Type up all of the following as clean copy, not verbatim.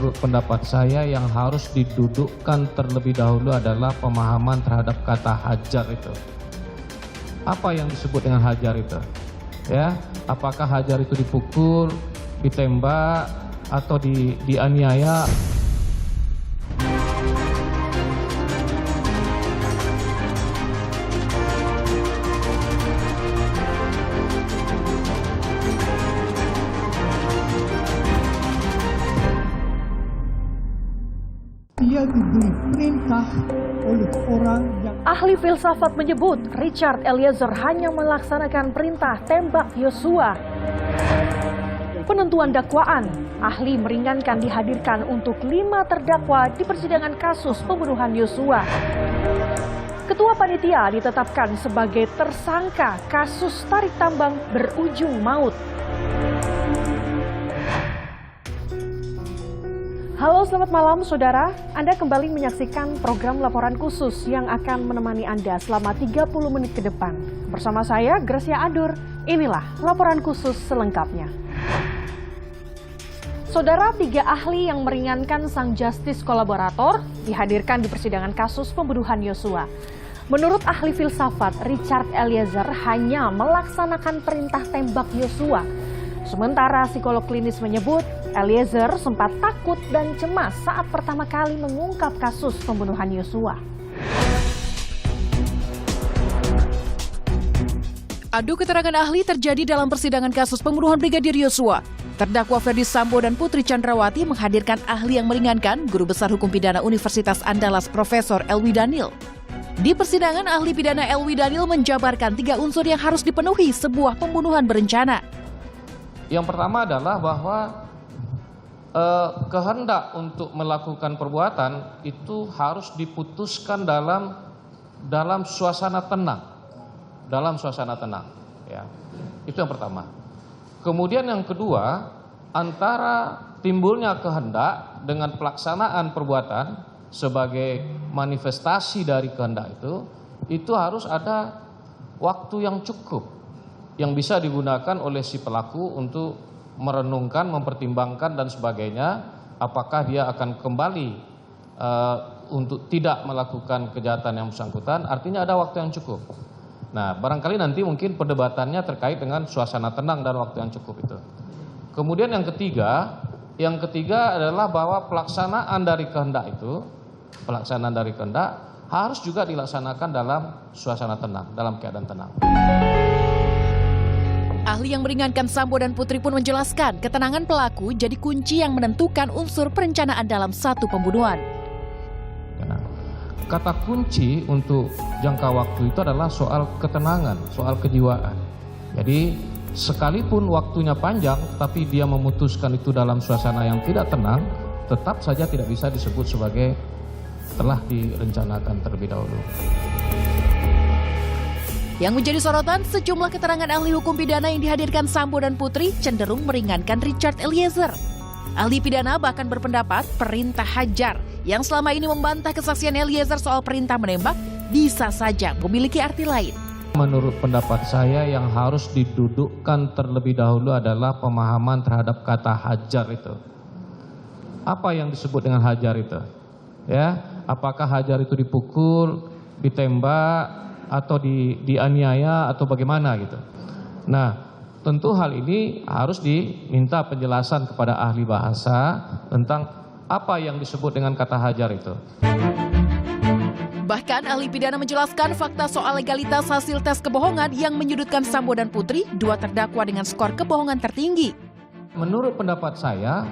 Menurut pendapat saya yang harus didudukkan terlebih dahulu adalah pemahaman terhadap kata hajar itu. Apa yang disebut dengan hajar itu? Ya, apakah hajar itu dipukul, ditembak, atau dianiaya? Dia diberi perintah oleh orang yang... Ahli filsafat menyebut Richard Eliezer hanya melaksanakan perintah tembak Yosua. Penentuan dakwaan, ahli meringankan dihadirkan untuk 5 terdakwa di persidangan kasus pembunuhan Yosua. Ketua panitia ditetapkan sebagai tersangka kasus tarik tambang berujung maut. Halo, selamat malam saudara. Anda kembali menyaksikan program laporan khusus yang akan menemani Anda selama 30 menit ke depan. Bersama saya, Gracia Adur. Inilah laporan khusus selengkapnya. Saudara, 3 ahli yang meringankan sang justice kolaborator dihadirkan di persidangan kasus pembunuhan Yosua. Menurut ahli filsafat Richard Eliezer hanya melaksanakan perintah tembak Yosua. Sementara psikolog klinis menyebut Eliezer sempat takut dan cemas saat pertama kali mengungkap kasus pembunuhan Yosua. Adu keterangan ahli terjadi dalam persidangan kasus pembunuhan Brigadir Yosua. Terdakwa Ferdi Sambo dan Putri Chandrawati menghadirkan ahli yang meringankan, Guru Besar Hukum Pidana Universitas Andalas Profesor Elwi Daniel. Di persidangan, ahli pidana Elwi Daniel menjabarkan 3 unsur yang harus dipenuhi sebuah pembunuhan berencana. Yang pertama adalah bahwa kehendak untuk melakukan perbuatan itu harus diputuskan dalam suasana tenang, ya. Itu yang pertama. Kemudian yang kedua, antara timbulnya kehendak dengan pelaksanaan perbuatan sebagai manifestasi dari kehendak itu harus ada waktu yang cukup yang bisa digunakan oleh si pelaku untuk merenungkan, mempertimbangkan dan sebagainya, apakah dia akan kembali untuk tidak melakukan kejahatan yang bersangkutan, artinya ada waktu yang cukup. Nah, barangkali nanti mungkin perdebatannya terkait dengan suasana tenang dan waktu yang cukup itu. Kemudian yang ketiga adalah bahwa pelaksanaan dari kehendak harus juga dilaksanakan dalam suasana tenang, dalam keadaan tenang. Ahli yang meringankan Sambo dan Putri pun menjelaskan ketenangan pelaku jadi kunci yang menentukan unsur perencanaan dalam satu pembunuhan. Kata kunci untuk jangka waktu itu adalah soal ketenangan, soal kejiwaan. Jadi sekalipun waktunya panjang, tapi dia memutuskan itu dalam suasana yang tidak tenang, tetap saja tidak bisa disebut sebagai telah direncanakan terlebih dahulu. Yang menjadi sorotan, sejumlah keterangan ahli hukum pidana yang dihadirkan Sambo dan Putri cenderung meringankan Richard Eliezer. Ahli pidana bahkan berpendapat perintah hajar yang selama ini membantah kesaksian Eliezer soal perintah menembak bisa saja memiliki arti lain. Menurut pendapat saya yang harus didudukkan terlebih dahulu adalah pemahaman terhadap kata hajar itu. Apa yang disebut dengan hajar itu? Ya, apakah hajar itu dipukul, ditembak, atau dianiaya atau bagaimana gitu. Nah, tentu hal ini harus diminta penjelasan kepada ahli bahasa tentang apa yang disebut dengan kata hajar itu. Bahkan ahli pidana menjelaskan fakta soal legalitas hasil tes kebohongan yang menyudutkan Sambo dan Putri, 2 terdakwa dengan skor kebohongan tertinggi. Menurut pendapat saya,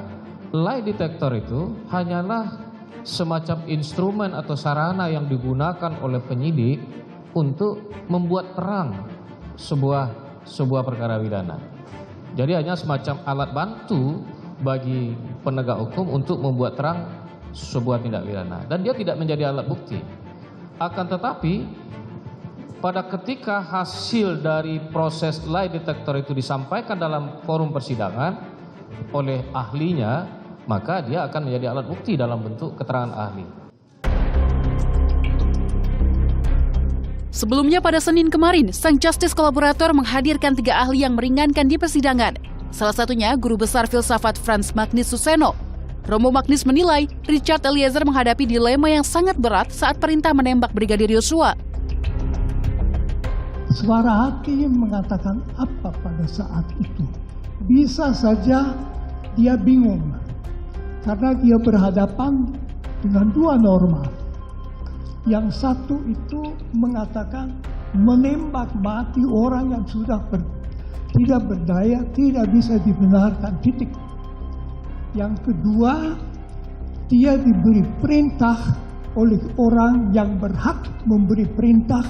lie detector itu hanyalah semacam instrumen atau sarana yang digunakan oleh penyidik untuk membuat terang sebuah perkara pidana. Jadi hanya semacam alat bantu bagi penegak hukum untuk membuat terang sebuah tindak pidana. Dan dia tidak menjadi alat bukti. Akan tetapi pada ketika hasil dari proses lie detector itu disampaikan dalam forum persidangan oleh ahlinya, maka dia akan menjadi alat bukti dalam bentuk keterangan ahli. Sebelumnya pada Senin kemarin, sang justice kolaborator menghadirkan 3 ahli yang meringankan di persidangan. Salah satunya Guru Besar Filsafat Frans Magnis Suseno. Romo Magnis menilai Richard Eliezer menghadapi dilema yang sangat berat saat perintah menembak Brigadir Yosua. Suara hati mengatakan apa pada saat itu? Bisa saja dia bingung karena dia berhadapan dengan dua norma. Yang satu itu mengatakan menembak mati orang yang sudah tidak berdaya, tidak bisa dibenarkan, titik. Yang kedua, dia diberi perintah oleh orang yang berhak memberi perintah,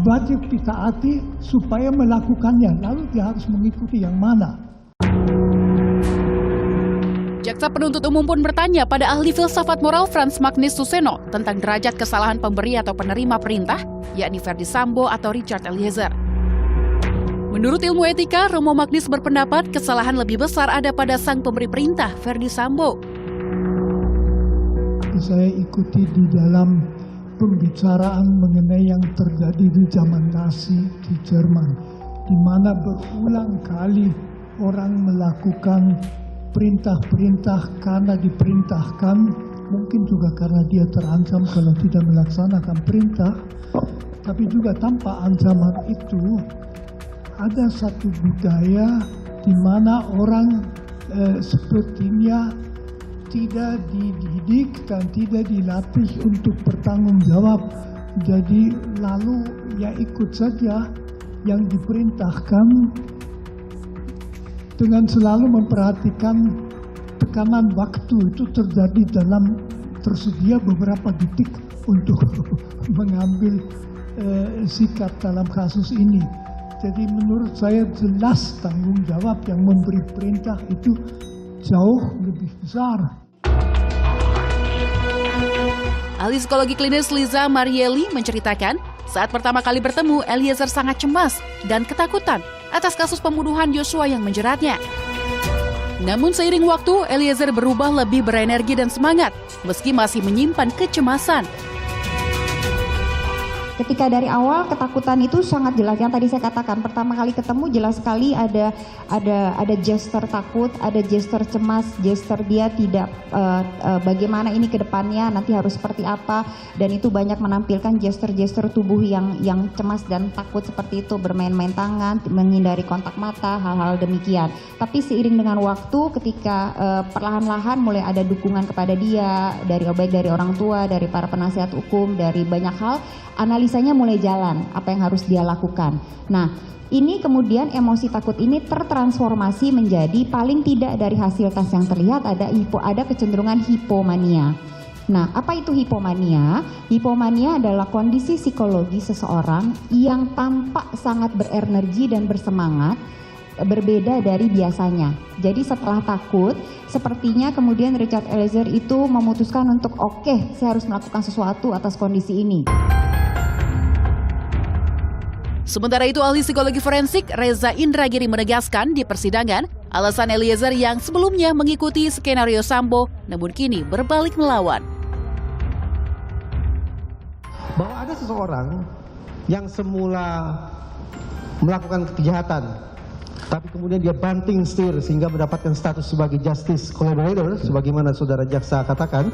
wajib ditaati supaya melakukannya, lalu dia harus mengikuti yang mana. Jaksa penuntut umum pun bertanya pada ahli filsafat moral Frans Magnis Suseno tentang derajat kesalahan pemberi atau penerima perintah, yakni Ferdy Sambo atau Richard Eliezer. Menurut ilmu etika, Romo Magnis berpendapat kesalahan lebih besar ada pada sang pemberi perintah, Ferdy Sambo. Saya ikuti di dalam pembicaraan mengenai yang terjadi di zaman Nazi di Jerman, di mana berulang kali orang melakukan perintah-perintah karena diperintahkan, mungkin juga karena dia terancam kalau tidak melaksanakan perintah, tapi juga tanpa ancaman itu. Ada satu budaya di mana orang sepertinya tidak dididik dan tidak dilatih untuk bertanggung jawab. Jadi lalu ya ikut saja yang diperintahkan dengan selalu memperhatikan tekanan waktu itu terjadi dalam tersedia beberapa detik untuk mengambil sikap dalam kasus ini. Jadi menurut saya jelas tanggung jawab yang memberi perintah itu jauh lebih besar. Ahli psikologi klinis Liza Marieli menceritakan, saat pertama kali bertemu, Eliezer sangat cemas dan ketakutan atas kasus pembunuhan Yosua yang menjeratnya. Namun seiring waktu, Eliezer berubah lebih berenergi dan semangat, meski masih menyimpan kecemasan. Ketika dari awal ketakutan itu sangat jelas, yang tadi saya katakan pertama kali ketemu jelas sekali ada gesture takut, ada gesture cemas, gesture dia tidak bagaimana ini ke depannya nanti harus seperti apa, dan itu banyak menampilkan gesture-gesture tubuh yang cemas dan takut seperti itu, bermain-main tangan, menghindari kontak mata, hal-hal demikian. Tapi seiring dengan waktu ketika perlahan-lahan mulai ada dukungan kepada dia baik dari orang tua, dari para penasihat hukum, dari banyak hal, analisanya mulai jalan apa yang harus dia lakukan. Nah, ini kemudian emosi takut ini tertransformasi menjadi paling tidak dari hasil tes yang terlihat ada kecenderungan hipomania. Nah, apa itu hipomania? Hipomania adalah kondisi psikologi seseorang yang tampak sangat berenergi dan bersemangat, berbeda dari biasanya. Jadi setelah takut, sepertinya kemudian Richard Eliezer itu memutuskan untuk oke, saya harus melakukan sesuatu atas kondisi ini. Sementara itu, ahli psikologi forensik Reza Indragiri menegaskan di persidangan, alasan Eliezer yang sebelumnya mengikuti skenario Sambo, namun kini berbalik melawan. Bahwa ada seseorang yang semula melakukan kejahatan, tapi kemudian dia banting setir sehingga mendapatkan status sebagai justice collaborator, sebagaimana saudara jaksa katakan,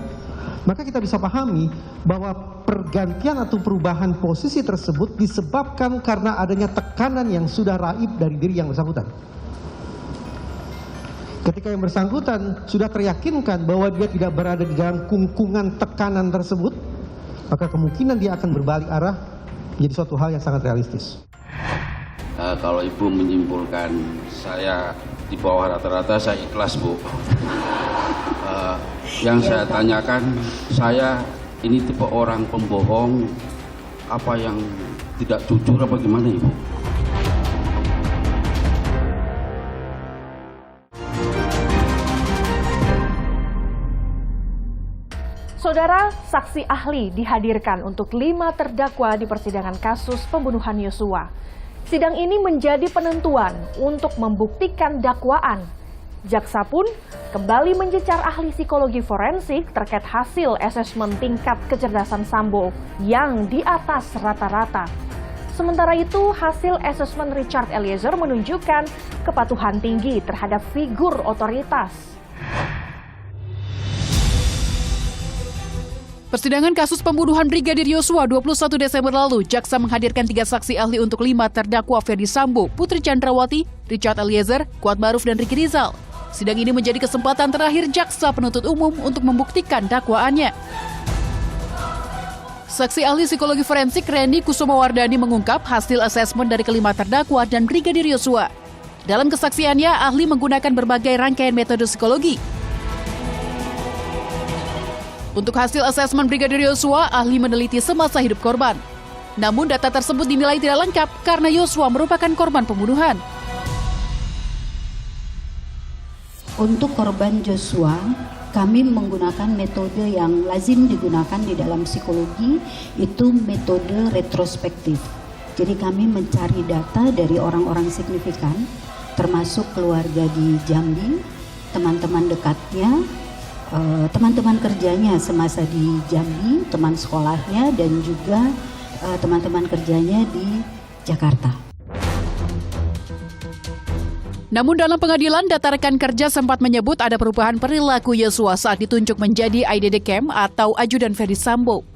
maka kita bisa pahami bahwa pergantian atau perubahan posisi tersebut disebabkan karena adanya tekanan yang sudah raib dari diri yang bersangkutan. Ketika yang bersangkutan sudah teryakinkan bahwa dia tidak berada di dalam kungkungan tekanan tersebut, maka kemungkinan dia akan berbalik arah menjadi suatu hal yang sangat realistis. Kalau Ibu menyimpulkan saya di bawah rata-rata, saya ikhlas, Bu. Yang saya tanyakan, saya ini tipe orang pembohong, apa yang tidak jujur apa gimana, Ibu? Saudara, saksi ahli dihadirkan untuk 5 terdakwa di persidangan kasus pembunuhan Yosua. Sidang ini menjadi penentuan untuk membuktikan dakwaan. Jaksa pun kembali mencecar ahli psikologi forensik terkait hasil asesmen tingkat kecerdasan Sambo yang di atas rata-rata. Sementara itu, hasil asesmen Richard Eliezer menunjukkan kepatuhan tinggi terhadap figur otoritas. Persidangan kasus pembunuhan Brigadir Yosua 21 Desember lalu, jaksa menghadirkan 3 saksi ahli untuk 5 terdakwa Ferdi Sambo, Putri Chandrawati, Richard Eliezer, Kuatmaruf, dan Ricky Rizal. Sidang ini menjadi kesempatan terakhir jaksa penuntut umum untuk membuktikan dakwaannya. Saksi ahli psikologi forensik Reni Kusumawardani mengungkap hasil asesmen dari kelima terdakwa dan Brigadir Yosua. Dalam kesaksiannya, ahli menggunakan berbagai rangkaian metode psikologi. Untuk hasil asesmen Brigadir Yosua, ahli meneliti semasa hidup korban. Namun data tersebut dinilai tidak lengkap karena Yosua merupakan korban pembunuhan. Untuk korban Joshua, kami menggunakan metode yang lazim digunakan di dalam psikologi, itu metode retrospektif. Jadi kami mencari data dari orang-orang signifikan, termasuk keluarga di Jambi, teman-teman dekatnya, teman-teman kerjanya semasa di Jambi, teman sekolahnya, dan juga teman-teman kerjanya di Jakarta. Namun dalam pengadilan, data rekan kerja sempat menyebut ada perubahan perilaku Yosua saat ditunjuk menjadi IDD Camp atau ajudan Ferdi Sambo.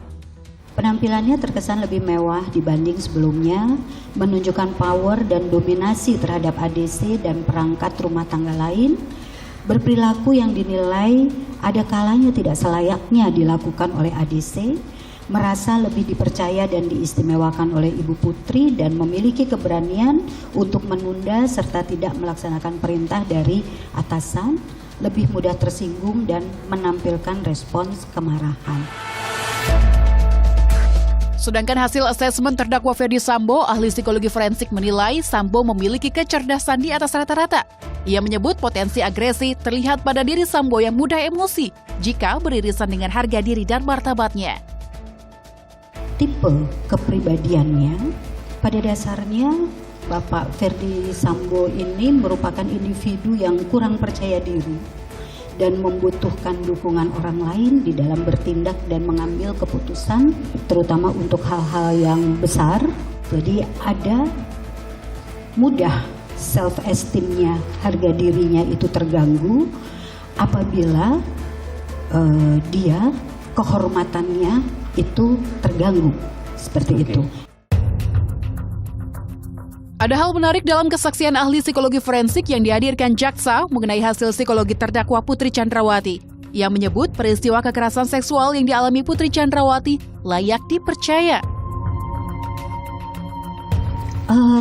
Penampilannya terkesan lebih mewah dibanding sebelumnya, menunjukkan power dan dominasi terhadap ADC dan perangkat rumah tangga lain, berperilaku yang dinilai ada kalanya tidak selayaknya dilakukan oleh ADC, merasa lebih dipercaya dan diistimewakan oleh Ibu Putri dan memiliki keberanian untuk menunda serta tidak melaksanakan perintah dari atasan, lebih mudah tersinggung dan menampilkan respons kemarahan. Sedangkan hasil asesmen terdakwa Ferdi Sambo, ahli psikologi forensik menilai Sambo memiliki kecerdasan di atas rata-rata. Ia menyebut potensi agresi terlihat pada diri Sambo yang mudah emosi jika beririsan dengan harga diri dan martabatnya. Tipe kepribadiannya, pada dasarnya Bapak Ferdi Sambo ini merupakan individu yang kurang percaya diri dan membutuhkan dukungan orang lain di dalam bertindak dan mengambil keputusan, terutama untuk hal-hal yang besar. Jadi ada mudah self-esteem-nya, harga dirinya itu terganggu apabila dia kehormatannya itu terganggu, seperti itu. Ada hal menarik dalam kesaksian ahli psikologi forensik yang dihadirkan jaksa mengenai hasil psikologi terdakwa Putri Chandrawati. Ia menyebut peristiwa kekerasan seksual yang dialami Putri Chandrawati layak dipercaya.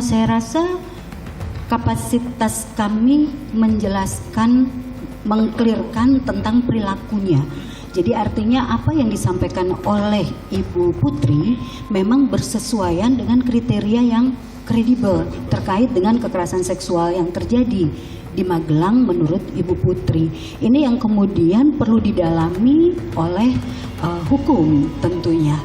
Saya rasa kapasitas kami menjelaskan, mengklirkan tentang perilakunya. Jadi artinya apa yang disampaikan oleh Ibu Putri memang bersesuaian dengan kriteria yang kredibel terkait dengan kekerasan seksual yang terjadi di Magelang menurut Ibu Putri. Ini yang kemudian perlu didalami oleh hukum tentunya.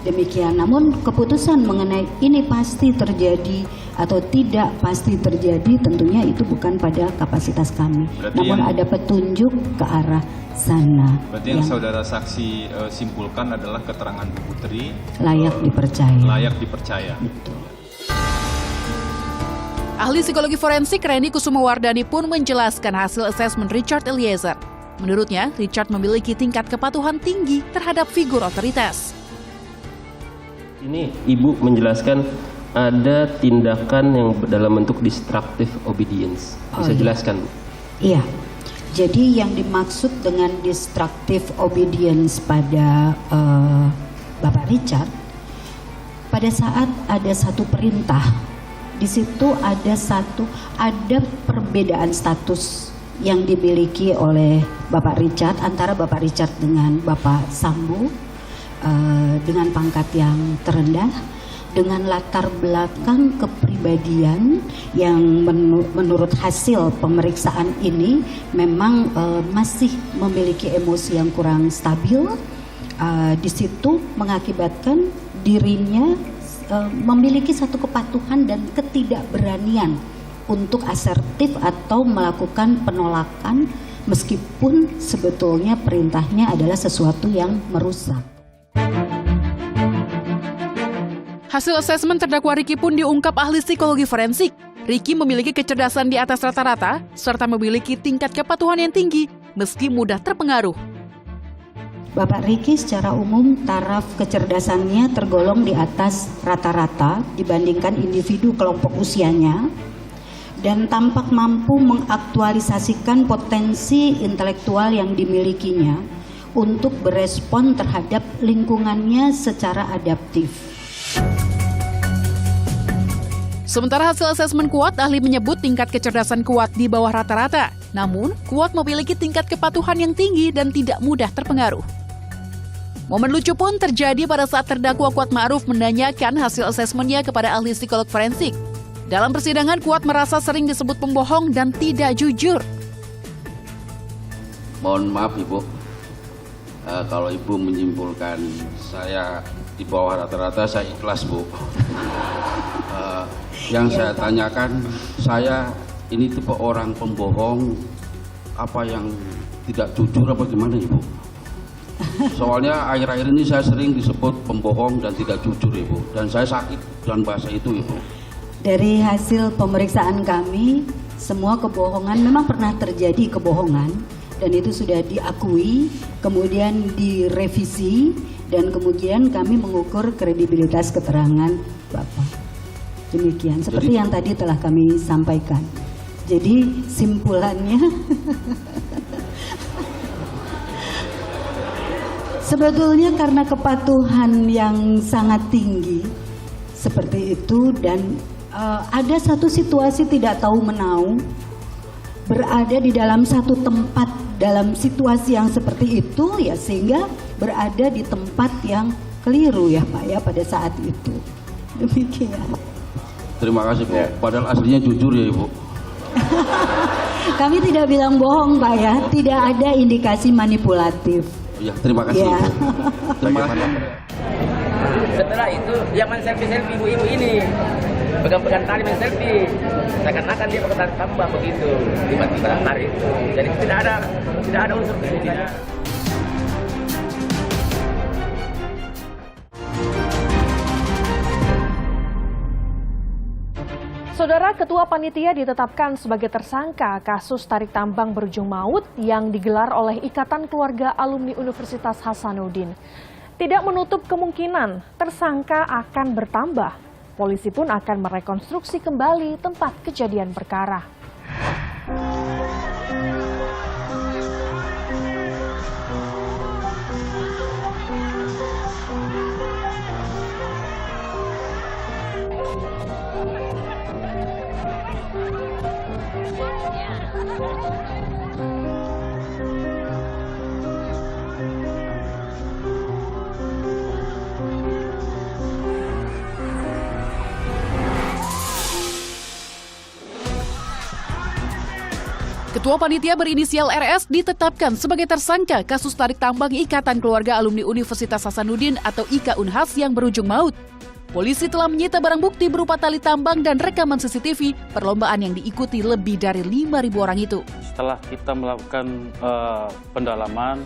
Demikian, namun keputusan mengenai ini pasti terjadi atau tidak pasti terjadi tentunya itu bukan pada kapasitas kami. Berarti namun ada petunjuk ke arah sana. Berarti yang saudara saksi simpulkan adalah keterangan Bu Putri layak dipercaya. Layak dipercaya. Betul. Ahli psikologi forensik Reni Kusumawardani pun menjelaskan hasil asesmen Richard Eliezer. Menurutnya, Richard memiliki tingkat kepatuhan tinggi terhadap figur otoritas. Ini Ibu menjelaskan ada tindakan yang dalam bentuk destructive obedience. Bisa jelaskan, Bu? Iya. Jadi yang dimaksud dengan destructive obedience pada Bapak Richard, pada saat ada satu perintah, di situ ada perbedaan status yang dimiliki oleh Bapak Richard antara Bapak Richard dengan Bapak Sambo. Dengan pangkat yang terendah, dengan latar belakang kepribadian yang menurut hasil pemeriksaan ini memang masih memiliki emosi yang kurang stabil. Di situ mengakibatkan dirinya memiliki satu kepatuhan dan ketidakberanian untuk asertif atau melakukan penolakan meskipun sebetulnya perintahnya adalah sesuatu yang merusak. Hasil asesmen terdakwa Ricky pun diungkap ahli psikologi forensik. Ricky memiliki kecerdasan di atas rata-rata serta memiliki tingkat kepatuhan yang tinggi meski mudah terpengaruh. Bapak Riki secara umum taraf kecerdasannya tergolong di atas rata-rata dibandingkan individu kelompok usianya dan tampak mampu mengaktualisasikan potensi intelektual yang dimilikinya untuk berespon terhadap lingkungannya secara adaptif. Sementara hasil asesmen Kuat, ahli menyebut tingkat kecerdasan Kuat di bawah rata-rata. Namun, Kuat memiliki tingkat kepatuhan yang tinggi dan tidak mudah terpengaruh. Momen lucu pun terjadi pada saat terdakwa Kuat Ma'ruf menanyakan hasil asesmennya kepada ahli psikolog forensik. Dalam persidangan, Kuat merasa sering disebut pembohong dan tidak jujur. Mohon maaf Ibu, kalau Ibu menyimpulkan saya di bawah rata-rata, saya ikhlas Bu. Yang saya tanyakan, saya ini tipe orang pembohong, apa yang tidak jujur apa gimana Ibu? Soalnya akhir-akhir ini saya sering disebut pembohong dan tidak jujur Ibu, dan saya sakit dengan bahasa itu Ibu. Dari hasil pemeriksaan kami, semua kebohongan memang pernah terjadi kebohongan dan itu sudah diakui, kemudian direvisi dan kemudian kami mengukur kredibilitas keterangan Bapak. Demikian, seperti yang tadi telah kami sampaikan. Jadi simpulannya sebetulnya karena kepatuhan yang sangat tinggi seperti itu dan ada satu situasi tidak tahu menau berada di dalam satu tempat dalam situasi yang seperti itu ya sehingga berada di tempat yang keliru ya Pak ya pada saat itu. Demikian. Terima kasih Bu. Padahal aslinya jujur ya Ibu. Kami tidak bilang bohong Pak ya, tidak ada indikasi manipulatif. Ya, terima kasih. Ya. Terima kasih. Setelah itu dia main selfie ibu-ibu ini, pegang-pegang tali main selfie. Seakan-akan dia pakai tali tambang begitu, tiba-tiba tarik itu. Jadi tidak ada unsur kesengajaan. Saudara, Ketua Panitia ditetapkan sebagai tersangka kasus tarik tambang berujung maut yang digelar oleh Ikatan Keluarga Alumni Universitas Hasanuddin. Tidak menutup kemungkinan tersangka akan bertambah. Polisi pun akan merekonstruksi kembali tempat kejadian perkara. Ketua Panitia berinisial RS ditetapkan sebagai tersangka kasus tarik tambang Ikatan Keluarga Alumni Universitas Hasanuddin atau IKA Unhas yang berujung maut. Polisi telah menyita barang bukti berupa tali tambang dan rekaman CCTV perlombaan yang diikuti lebih dari 5.000 orang itu. Setelah kita melakukan pendalaman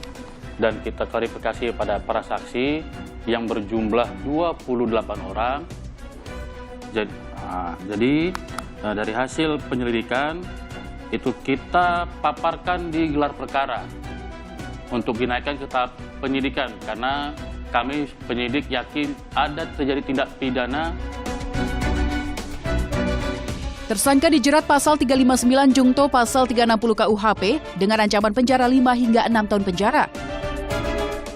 dan kita klarifikasi pada para saksi yang berjumlah 28 orang, jadi dari hasil penyelidikan itu kita paparkan di gelar perkara untuk dinaikkan ke tahap penyidikan karena kami penyidik yakin ada terjadi tindak pidana. Tersangka dijerat pasal 359 Jungto pasal 360 KUHP dengan ancaman penjara 5 hingga 6 tahun penjara.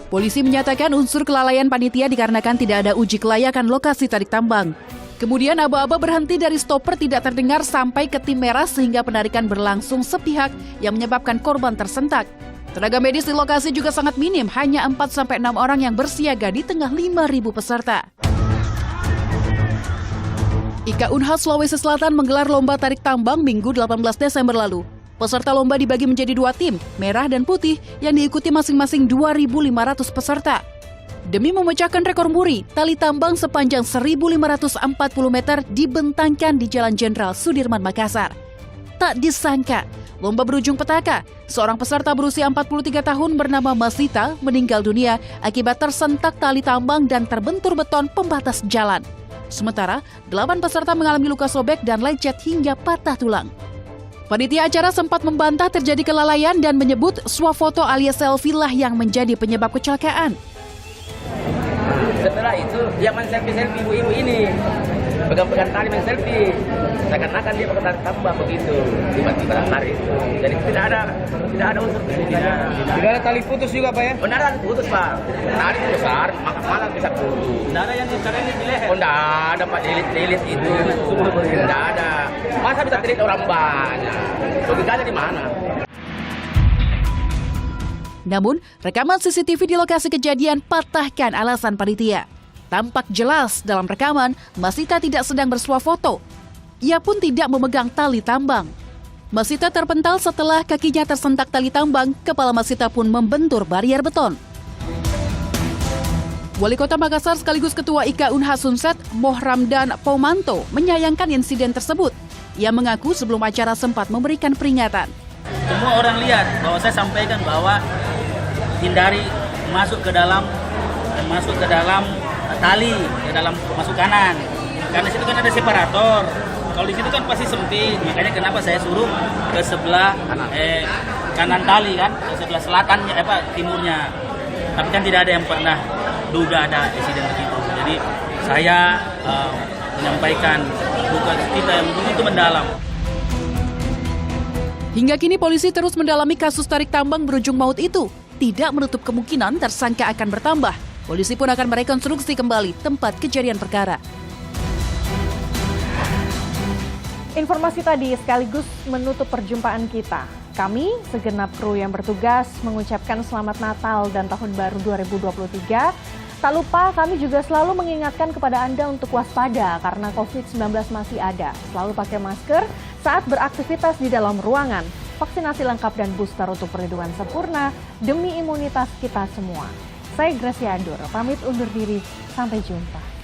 Polisi menyatakan unsur kelalaian panitia dikarenakan tidak ada uji kelayakan lokasi tarik tambang. Kemudian aba-aba berhenti dari stopper tidak terdengar sampai ke tim merah sehingga penarikan berlangsung sepihak yang menyebabkan korban tersentak. Tenaga medis di lokasi juga sangat minim, hanya 4-6 orang yang bersiaga di tengah 5.000 peserta. IKA Unhas Sulawesi Selatan menggelar lomba tarik tambang Minggu 18 Desember lalu. Peserta lomba dibagi menjadi 2 tim, merah dan putih, yang diikuti masing-masing 2.500 peserta. Demi memecahkan rekor muri, tali tambang sepanjang 1.540 meter dibentangkan di Jalan Jenderal Sudirman, Makassar. Tak disangka, lomba berujung petaka. Seorang peserta berusia 43 tahun bernama Masita meninggal dunia akibat tersentak tali tambang dan terbentur beton pembatas jalan. Sementara, 8 peserta mengalami luka sobek dan lecet hingga patah tulang. Panitia acara sempat membantah terjadi kelalaian dan menyebut swafoto alias selfie lah yang menjadi penyebab kecelakaan. Setelah itu dia main selfie ibu-ibu ini, pegang-pegang tali main selfie, seakan-akan dia pakai tali tambang begitu, tiba-tiba tarik itu. Jadi tidak ada unsur kesengajaan. Tidak ada tali putus juga Pak ya? Benar tali putus Pak, tali itu besar, malah bisa putus. Tidak ada yang dicari di leher? Oh tidak ada Pak, lilit itu, tidak ada. Masa bisa lilit orang banyak? Logikanya di mana? Namun, rekaman CCTV di lokasi kejadian patahkan alasan panitia. Tampak jelas dalam rekaman, Masita tidak sedang bersuah foto. Ia pun tidak memegang tali tambang. Masita terpental setelah kakinya tersentak tali tambang, kepala Masita pun membentur barier beton. Wali Kota Makassar sekaligus Ketua IKA Unha Sunset, Mohramdan Pomanto, menyayangkan insiden tersebut. Ia mengaku sebelum acara sempat memberikan peringatan. Semua orang lihat bahwa saya sampaikan bahwa hindari masuk ke dalam tali, ke dalam masuk kanan. Karena situ kan ada separator. Kalau di situ kan pasti sempit, makanya kenapa saya suruh ke sebelah kanan tali kan, ke sebelah selatannya timurnya. Tapi kan tidak ada yang pernah duga ada insiden begitu. Jadi saya menyampaikan duga kita yang begitu mendalam. Hingga kini polisi terus mendalami kasus tarik tambang berujung maut itu. Tidak menutup kemungkinan tersangka akan bertambah. Polisi pun akan merekonstruksi kembali tempat kejadian perkara. Informasi tadi sekaligus menutup perjumpaan kita. Kami, segenap kru yang bertugas, mengucapkan selamat Natal dan Tahun Baru 2023. Tak lupa kami juga selalu mengingatkan kepada Anda untuk waspada karena COVID-19 masih ada. Selalu pakai masker saat beraktivitas di dalam ruangan. Vaksinasi lengkap dan booster untuk perlindungan sempurna demi imunitas kita semua. Saya Gracia Andur, pamit undur diri. Sampai jumpa.